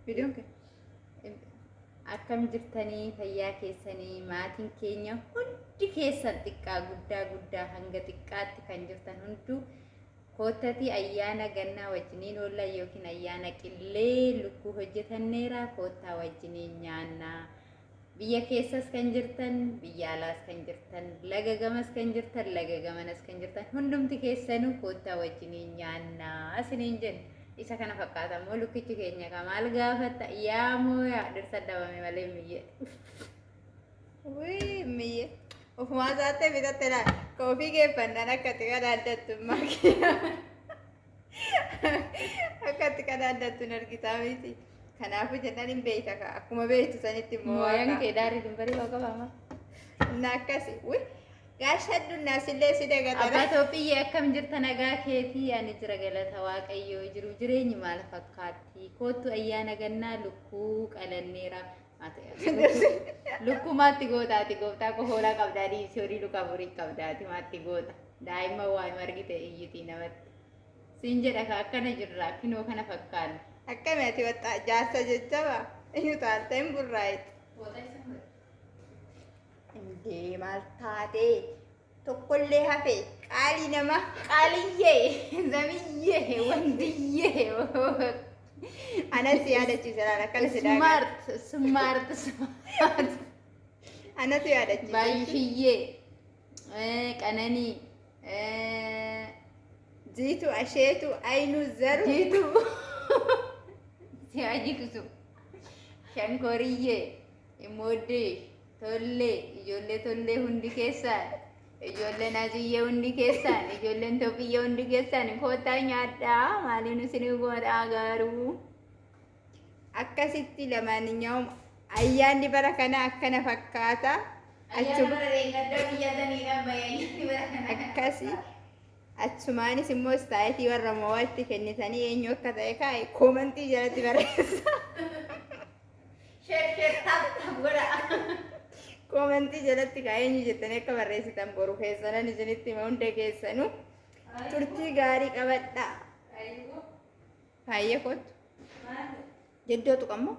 Videoon kee akkam jirtanii fayyaa keessanii maatiin keenya hundi keessan xiqqaa guddaa hanga xiqqaatti kan jirtan hunduu koottati ayyaana gannaa wajjiniin oolla yookiin ayyaana qilee lukkuu hojjetanneera koottaa wajjiniin nyaannaa. Biyya keessas kan jirtan biyya alaas kan jirtan laga gamas kan jirtan laga gamanas kan jirtan hundumti keessanuu koottaa wajjiniin nyaannaa isiniin jenna. Isa kana fakkaata immoo lukkichi keenya kamaal gaafata yaa moo yaa dhirsa dhabame malee miyye. Wii miyye ofumaa isaatti bitatte laa ka ofii geeffannaan akkatti qadaaddattummaa kiyya akkatti qadaaddattuun argitaa miti. Kanaafuu jennaan hin beeyta ka akkuma beektu sanitti immoo mooyaan kee daarii dumbarii waa qabaama. Na akkasi wii gaashaddunnaa sillee si dagatara. Abbaa Itoophiyyee akkam jirta nagaa keetii ani jira galata waaqayyoo jiru jireenyi maal fakkaatti kootu ayyaana gannaa lukkuu qalanneera. Lukkuu maatti gootaati gooftaa ko hoolaa qabdaa dhiisii horii luka burii qabdaati maatti goota daa'imman waa margite iyyitii namatti siin jedha ka akkana jirra kinoo kana fakkaanna. Akkamitti waxaa jaarsa jajjaba eenyu taatee hin burraayitti. Indee maal taatee tokkollee hafe qaalii nama qaaliyyee zamiyyee wandiyyee anas yaadachiisa laala akkana sidaa smart anatu yaadachiisa baay'ishiyyee qananii jiitu asheetu aynu zaru jiitu si ajiksu shankoriyyee imooddee tollee ijoollee tollee hundi keessaan ijoolleen aziyyee hundi keessaan ijoolleen Itoophiyyee hundi keessaan koottaa nyaadhaa maaliin isin godhaa garuu akkasitti lamaaniyyuu ayyaanni bara kana akkana fakkaata achuma akkasi achumaanis immoo istaayitii warra moo'atti kennitanii eenyu akka ta'e kaa'e koomantii jalatti barreessa. Komantii jalatti eenyu jettanii akka barreessitan boru keessanan isinitti hima hundee keessanuu turtii gaarii qabadhaa. Baay'ee kootu jeddootu qabmoo.